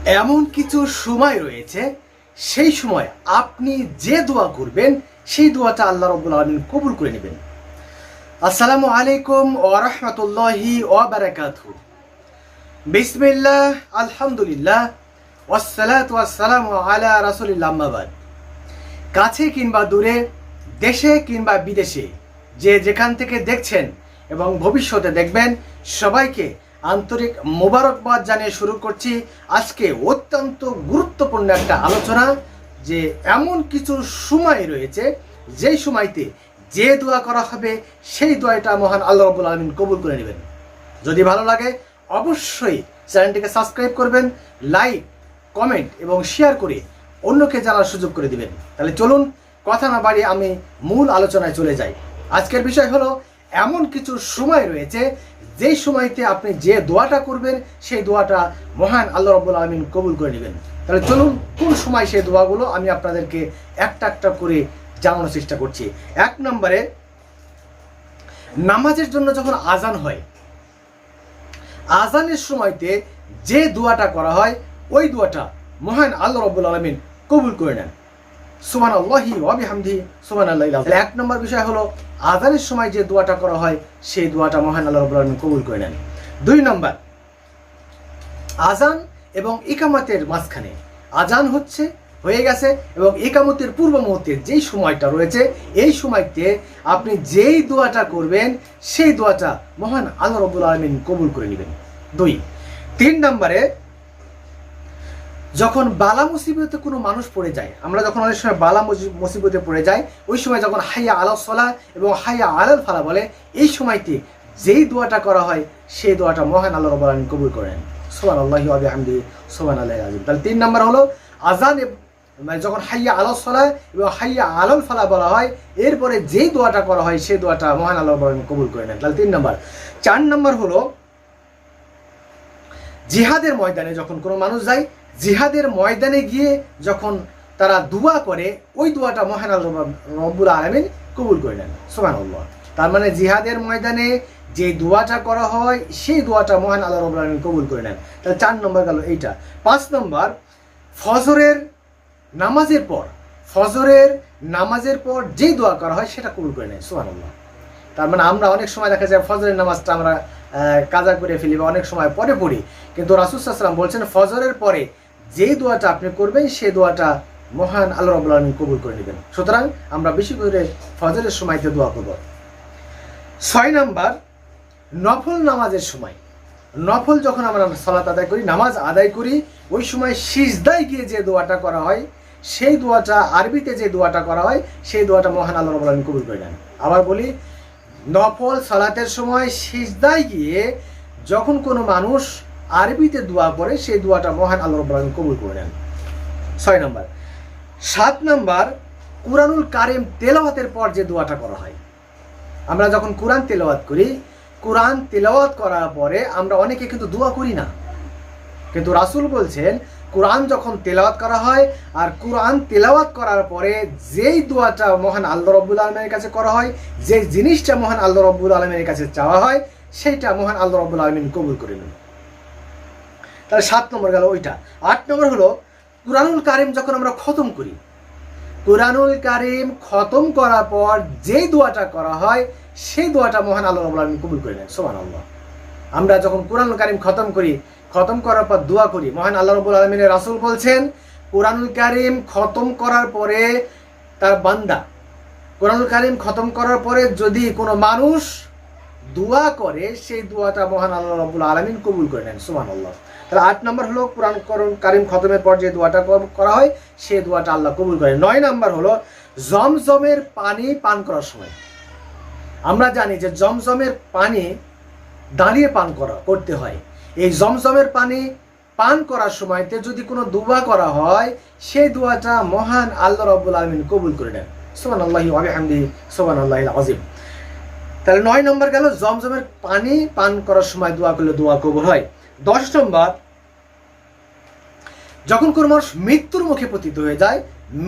এমন কিছু সময় রয়েছে, সেই সময় আপনি যে দোয়া করবেন সেই দোয়াটা আল্লাহ রাব্বুল আলামিন কবুল করে নেবেন। আসসালামু আলাইকুম ওয়া রাহমাতুল্লাহি ওয়া বারাকাতুহু। বিসমিল্লাহ, আলহামদুলিল্লাহ, ওয়াসসালাতু ওয়াসসালামু আলা রাসূলিল্লাহ, আম্মা বাদ। কাছে কিংবা দূরে, দেশে কিংবা বিদেশে, যে যেখান থেকে দেখছেন এবং ভবিষ্যতে দেখবেন, সবাইকে আন্তরিক মোবারকবাদ জানিয়ে শুরু করছি আজকে অত্যন্ত গুরুত্বপূর্ণ একটা আলোচনা। যে এমন কিছু সময় রয়েছে যেই সময়তে যে দোয়া করা হবে সেই দোয়াটা মহান আল্লাহ রাব্বুল আলামিন কবুল করে নেবেন। যদি ভালো লাগে অবশ্যই চ্যানেলটিকে সাবস্ক্রাইব করবেন, লাইক, কমেন্ট এবং শেয়ার করে অন্যকে জানার সুযোগ করে দিবেন। তাহলে চলুন কথা না বাড়িয়ে আমি মূল আলোচনায় চলে যাই। আজকের বিষয় হলো এমন কিছু সময় রয়েছে যেই সময়তে আপনি যে দোয়াটা করবেন সেই দোয়াটা মহান আল্লাহ রাব্বুল আলামিন কবুল করে নেবেন। তাহলে চলুন কোন সময় সেই দোয়াগুলো আমি আপনাদেরকে একটা একটা করে জানানোর চেষ্টা করছি। এক নম্বরে, নামাজের জন্য যখন আজান হয়, আজানের সময়তে যে দোয়াটা করা হয় ওই দোয়াটা মহান আল্লাহ রাব্বুল আলামিন কবুল করে নেন। সুবহানাল্লাহি ওয়া বিহামদিহি সুবহানাল্লাহিল আযীম। এক নম্বর বিষয় হলো আজানের সময় যে দোয়াটা করা হয় সেই দোয়াটা মহান আল্লাহ রাব্বুল আলামিন কবুল করে নেন। দুই নম্বর, আজান এবং ইকামতের মাঝখানে, আজান হয়ে গেছে এবং ইকামতের পূর্ব মুহূর্তে যেই সময়টা রয়েছে এই সময়তে আপনি যেই দোয়াটা করবেন সেই দোয়াটা মহান আল্লাহ রাব্বুল আলামিন কবুল করে নেবেন। তিন নম্বরে, যখন বালা মুসিবতে কোনো মানুষ পড়ে যায়, আমরা যখন অনেক সময় বালা মুসিবতে পড়ে যাই, ওই সময় যখন হাইয়া আলাস সালাহ এবং হাইয়া আলাল ফালাহ বলে, এই সময়তে যেই দোয়াটা করা হয় সেই দোয়াটা মহান আল্লাহ রাব্বুল আলামিন কবুল করেন। সুবহানাল্লাহি ওয়া বিহামদিহি সুবহানাল্লাহিল আযীম। তাহলে তিন নম্বর হলো আজান, মানে যখন হাইয়া আলাস সালাহ এবং হাইয়া আলাল ফালাহ বলা হয়, এরপরে যেই দোয়াটা করা হয় সেই দোয়াটা মহান আল্লাহ রাব্বুল আলামিন কবুল করে নেন। তাহলে তিন নম্বর। চার নম্বর হলো জিহাদের ময়দানে যখন কোনো মানুষ যায়, জিহাদের ময়দানে গিয়ে যখন তারা দোয়া করে ওই দোয়াটা মহান আল্লাহ রাব্বুল আলামিন কবুল করে নেন। সুবহানাল্লাহ। তার মানে জিহাদের ময়দানে যে দোয়াটা করা হয় সেই দোয়াটা মহান আল্লাহ রাব্বুল আলামিন কবুল করে নেন। তাহলে চার নম্বর গেল এইটা। পাঁচ নম্বর, ফজরের নামাজের পর যেই দোয়া করা হয় সেটা কবুল করে নেয়। সুবহানাল্লাহ। তার মানে আমরা অনেক সময় দেখা যায় ফজরের নামাজটা আমরা কাজা করে ফেলি বা অনেক সময় পরে পড়ি, কিন্তু রাসূল সাল্লাল্লাহু আলাইহি ওয়াসাল্লাম বলছেন ফজরের পরে যেই দোয়াটা আপনি করবেন সেই দোয়াটা মহান আল্লাহ রাব্বুল আলামিন কবুল করে নেবেন। সুতরাং আমরা বেশি করে ফজরের সময়তে দোয়া করব। ছয় নম্বর, নফল নামাজের সময়, নফল যখন আমরা সালাত আদায় করি, নামাজ আদায় করি, ওই সময় সিজদায় গিয়ে যে দোয়াটা করা হয় সেই দোয়াটা, আরবিতে যে দোয়াটা করা হয় সেই দোয়াটা মহান আল্লাহ রাব্বুল আলামিন কবুল করে নেন। আবার বলি, নফল সালাতের সময় সিজদায় গিয়ে যখন কোনো মানুষ আরবিতে দোয়া করে সেই দোয়াটা মহান আল্লাহ রাব্বুল আলামিন কবুল করে নেন। 6 নম্বর। 7 নম্বর, কুরআনুল কারীম তেলাওয়াতের পর যে দোয়াটা করা হয়, আমরা যখন কুরআন তেলাওয়াত করি, কুরআন তেলাওয়াত করার পরে আমরা অনেকে কিন্তু দোয়া করি না, কিন্তু রাসূল বলছেন কুরআন যখন তেলাওয়াত করা হয় আর কুরআন তেলাওয়াত করার পরে যেই দোয়াটা মহান আল্লাহ রাব্বুল আলামিনের কাছে করা হয়, যে জিনিসটা মহান আল্লাহ রাব্বুল আলামিনের কাছে চাওয়া হয় সেইটা মহান আল্লাহ রাব্বুল আলামিন কবুল করে নেন। তাহলে 7 নম্বর গেল ওইটা। 8 নম্বর হলো কুরআনুল কারীম যখন আমরা খতম করি, কুরআনুল কারীম খতম করার পর যেই দোয়াটা করা হয় সেই দোয়াটা মহান আল্লাহ রাব্বুল আলামিন কবুল করে নেন। সুবহানাল্লাহ। আমরা যখন কুরআনুল কারীম খতম করি, খতম করার পর দোয়া করি, মহান আল্লাহ রাব্বুল আলামিনের রাসূল বলছেন কুরআনুল কারীম খতম করার পরে তার বান্দা, কুরআনুল কারীম খতম করার পরে যদি কোনো মানুষ দোয়া করে সেই দোয়াটা মহান আল্লাহ রাব্বুল আলামিন কবুল করে নেন। সুবহানাল্লাহ। তাহলে 8 নম্বর হলো কুরআন কারীম খতমের পর যে দোয়াটা করা হয় সেই দোয়াটা আল্লাহ কবুল করেন। 9 নম্বর হলো জমজমের পানি পান করার সময়। আমরা জানি যে জমজমের পানি দাঁড়িয়ে পান করতে হয়। এই জমজমের পানি পান করার সময়তে যদি কোনো দোয়া করা হয় সেই দোয়াটা মহান আল্লাহ রাব্বুল আলামিন কবুল করে নেন। সুবহানাল্লাহি ওয়া বিহামদিহি সুবহানাল্লাহিল আযীম। তাহলে 9 নম্বর গেল জমজমের পানি পান করার সময় দোয়া করলে দোয়া কবুল হয়। 10 নম্বর, যখন কোনো মানুষ মৃত্যুর মুখে পতিত হয়ে যায়,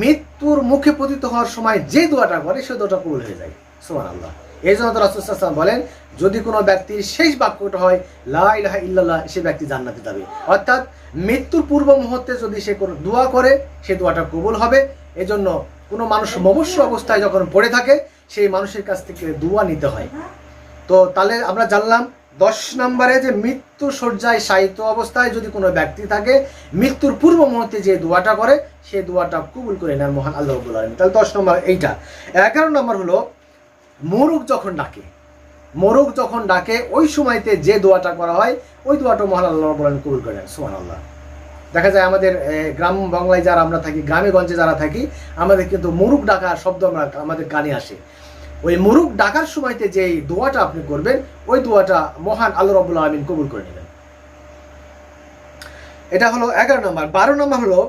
মৃত্যুর মুখে পতিত হওয়ার সময় যে দোয়াটা করে সেই দোয়াটা কবুল হয়ে যায়। সুবহানাল্লাহ। এই জন্য তো রাসূল সাল্লাল্লাহু আলাইহি ওয়াসাল্লাম বলেন, যদি কোনো ব্যক্তির শেষ বাক্যটা হয় লা ইলাহা ইল্লাল্লাহ, সে ব্যক্তি জান্নাতে যাবে। অর্থাৎ মৃত্যুর পূর্ব মুহূর্তে যদি সে কোনো দোয়া করে, সে দোয়াটা কবুল হবে। এজন্য কোনো মানুষ মুমূর্ষ অবস্থায় যখন পড়ে থাকে, সেই মানুষের কাছ থেকে দোয়া নিতে হয়। তো তাহলে আমরা জানলাম 10 নম্বরে যে মৃত্যু শয্যায় শায়িত অবস্থায় যদি কোনো ব্যক্তি থাকে, মৃত্যুর পূর্ব মুহূর্তে যে দোয়াটা করে, সেই দোয়াটা কবুল করে নেন মহান আল্লাহ রাব্বুল আলামিন। তাহলে 10 নম্বর এইটা। 11 নম্বর হলো মরুক যখন ডাকে ওই সময়তে যে দোয়াটা করা হয়, ওই দোয়াটা মহান আল্লাহ রাব্বুল আলামিন কবুল করে নেন। সুবহানাল্লাহ। দেখা যায় আমাদের গ্রাম বাংলায় যারা আমরা থাকি, গ্রামে গঞ্জে যারা থাকি, আমাদের কিন্তু মরুক ডাকার শব্দ আমাদের কানে আসে। ওই মরুক ডাকার সময়তে যে দোয়াটা আপনি করবেন, ওই দোয়াটা মহান আল্লাহ রাব্বুল আলামিন কবুল করে নেবেন। এটা হলো 11 নম্বর। 12 নম্বর হলো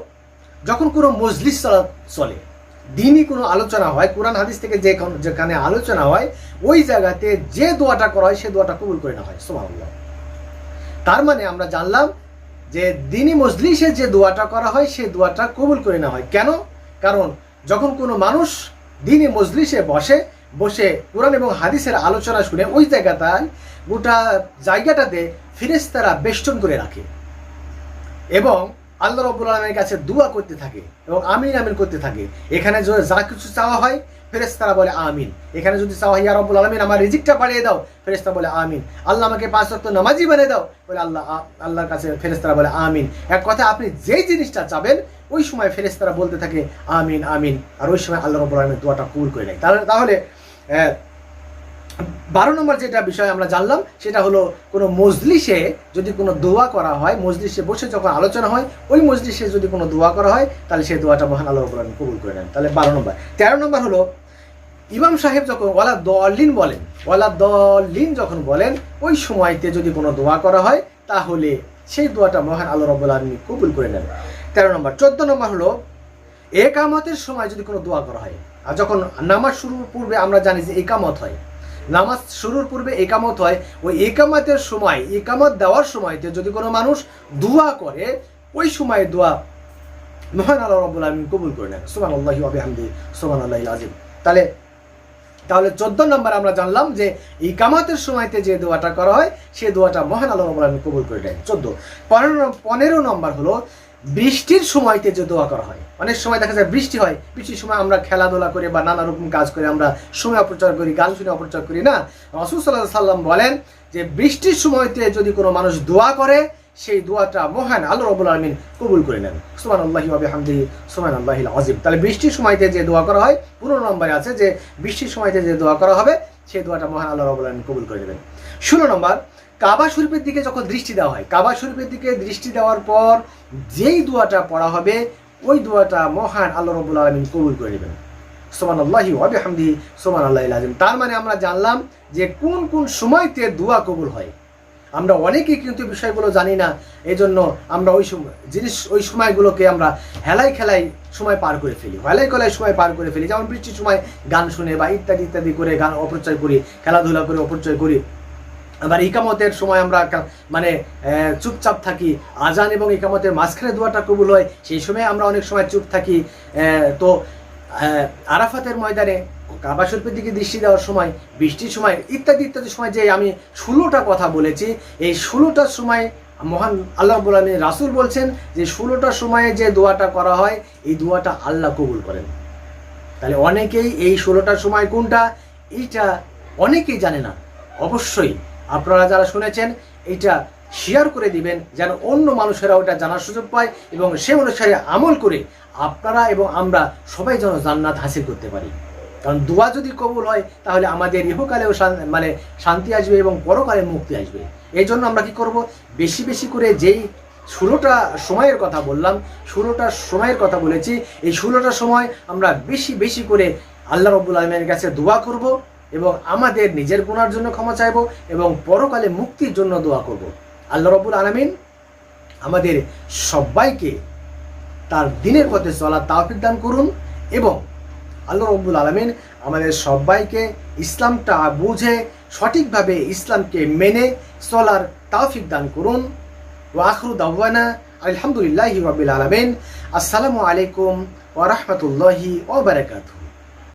যখন কোনো মজলিস চলে, দিনই কোনো আলোচনা হয়, কোরআন হাদিস থেকে যেখানে আলোচনা হয়, ওই জায়গাতে যে দোয়াটা করা হয়, সে দোয়াটা কবুল করে না হয়। সুবহানাল্লাহ। তার মানে আমরা জানলাম যে দিনই মজলিসে যে দোয়াটা করা হয়, সে দোয়াটা কবুল করে না হয়। কেন? কারণ যখন কোনো মানুষ দিনই মজলিসে বসে কোরআন এবং হাদিসের আলোচনা শুনে, ওই গোটা জায়গাটাতে ফেরেশতারা বেষ্টন করে রাখে এবং আল্লাহ রাব্বুল আলামিনের কাছে দোয়া করতে থাকে এবং আমিন আমিন করতে থাকে। এখানে যা কিছু চাওয়া হয়, ফেরেশতারা বলে আমিন। এখানে যদি চাওয়া হয় ইয়া রাব্বুল আলামিন আমার রিজিকটা বাড়িয়ে দাও, ফেরেশতা বলে আমিন। আল্লাহ আমাকে 5 ওয়াক্ত নামাজি বানিয়ে দাও, বলে আল্লাহর কাছে ফেরেশতারা বলে আমিন। এক কথা, আপনি যেই জিনিসটা চাবেন, ওই সময় ফেরেশতারা বলতে থাকে আমিন আমিন, আর ওই সময় আল্লাহ রাব্বুল আলামিন দোয়াটা কবুল করে নেয়। তাহলে 12 নম্বর যেটা বিষয় আমরা জানলাম, সেটা হলো কোনো মজলিসে যদি কোনো দোয়া করা হয়, মজলিসে বসে যখন আলোচনা হয়, ওই মজলিসে যদি কোনো দোয়া করা হয়, তাহলে সেই দোয়াটা মহান আল্লাহ রাব্বুল আলামিন কবুল করে নেন। তাহলে 12 নম্বর। 13 নম্বর হলো ইমাম সাহেব যখন ওয়ালা দলিন যখন বলেন, ওই সময়তে যদি কোনো দোয়া করা হয়, তাহলে সেই দোয়াটা মহান আল্লাহ রাব্বুল আলামিন কবুল করে নেন। 13 নম্বর। 14 নম্বর হলো ইকামতের সময় যদি কোনো দোয়া করা হয়, আর যখন নামাজ শুরুর পূর্বে আমরা জানি যে ইকামত হয়, নামাজ শুরুর পূর্বে ইকামত হয়, ওই ইকামতের সময়, ইকামত দেওয়ার সময়তে যদি কোনো মানুষ দোয়া করে, ওই সময় দোয়া মহান আল্লাহ রাব্বুল আলামিন কবুল করে নেন। সুবহানাল্লাহি ওয়া বিহামদিহি সুবহানাল্লাহিল আযীম। তাহলে 14 নম্বর আমরা জানলাম যে ইকামতের সময়তে যে দোয়াটা করা হয়, সেই দোয়াটা মহান আল্লাহ রাব্বুল আলামিন কবুল করে নেন। 14। 15 নম্বর হলো বৃষ্টির সময়তে যে দোয়া করা হয়। অনেক সময় দেখা যায় বৃষ্টি হয়, বৃষ্টির সময় আমরা খেলাধুলা করে বা নানা রকম কাজ করে আমরা সময় অপচয় করি, গান শুনে অপচয় করি না। রাসূল সাল্লাল্লাহু আলাইহি সাল্লাম বলেন যে বৃষ্টির সময়তে যদি কোনো মানুষ দোয়া করে, সেই দোয়াটা মহান আল্লাহ রাব্বুল আলামিন কবুল করে নেন। সুবহানাল্লাহি ওয়া বিহামদিহি সুবহানাল্লাহিল আযীম। তাহলে বৃষ্টির সময়তে যে দোয়া করা হয়, 15 নম্বরে আছে যে বৃষ্টির সময়তে যে দোয়া করা হবে, সেই দোয়াটা মহান আল্লাহ রাব্বুল আলামিন কবুল করে নেবেন। 16 নম্বর, কাবা শরীফের দিকে যখন দৃষ্টি দেওয়া হয়, কাবা শরীফের দিকে দৃষ্টি দেওয়ার পর যেই দোয়াটা পড়া হবে, ওই দোয়াটা মহান আল্লাহ রাব্বুল আলামিন কবুল করে নেবেন। সুবহানাল্লাহি ওয়া বিহামদিহি সুবহানাল্লাহিল আযীম। তার মানে আমরা জানলাম যে কোন কোন সময়তে দোয়া কবুল হয়। আমরা অনেকেই কিন্তু বিষয়গুলো জানি না, এই জন্য আমরা ওই সময়গুলোকে আমরা হেলাই খেলাই সময় পার করে ফেলি, যেমন বৃষ্টির সময় গান শুনে বা ইত্যাদি করে গান অপচয় করি, খেলাধুলা করে অপচয় করি। আবার ইকামতের সময় আমরা মানে চুপচাপ থাকি, আজান এবং ইকামতের মাঝখানে দোয়াটা কবুল হয়, সেই সময় আমরা অনেক সময় চুপ থাকি। তো আরাফাতের ময়দানে কাবা শরীফের দিকে দৃষ্টি দেওয়ার সময়, বৃষ্টির সময় ইত্যাদি সময় যে আমি 16টা কথা বলেছি, এই 16টার সময় মহান আল্লাহ রাব্বুল আলামিন রাসূল বলছেন যে 16টার সময়ে যে দোয়াটা করা হয়, এই দোয়াটা আল্লাহ কবুল করেন। তাহলে অনেকেই এই 16টার সময় কোনটা, এইটা অনেকেই জানে না। অবশ্যই আপনারা যারা শুনেছেন, এইটা শেয়ার করে দিবেন যেন অন্য মানুষেরা ওটা জানার সুযোগ পায় এবং সে অনুসারে আমল করে আপনারা এবং আমরা সবাই যেন জান্নাত হাসিল করতে পারি। কারণ দোয়া যদি কবুল হয়, তাহলে আমাদের ইহকালেও মানে শান্তি আসবে এবং পরকালে মুক্তি আসবে। এই জন্য আমরা কি করব, বেশি বেশি করে যেই 16টা সময়ের কথা বললাম, 16টা সময়ের কথা বলেছি, এই 16টা সময় আমরা বেশি বেশি করে আল্লাহ রাব্বুল আলামিনের কাছে দোয়া করব এবং আমাদের নিজের গুনার জন্য ক্ষমা চাইব এবং পরকালে মুক্তির জন্য দোয়া করব। আল্লাহ রাব্বুল আলামিন আমাদের সবাইকে তার দিনের পথে চলার তৌফিক দান করুন এবং আল্লাহ রাব্বুল আলামিন আমাদের সবাইকে ইসলামটা বুঝে সঠিকভাবে ইসলামকে মেনে চলার তৌফিক দান করুন। ওয়া আখিরু দাওয়ানা আলহামদুলিল্লাহি রাব্বিল আলামিন। আসসালামু আলাইকুম ওয়া রাহমাতুল্লাহি ওয়া বারাকাতুহু।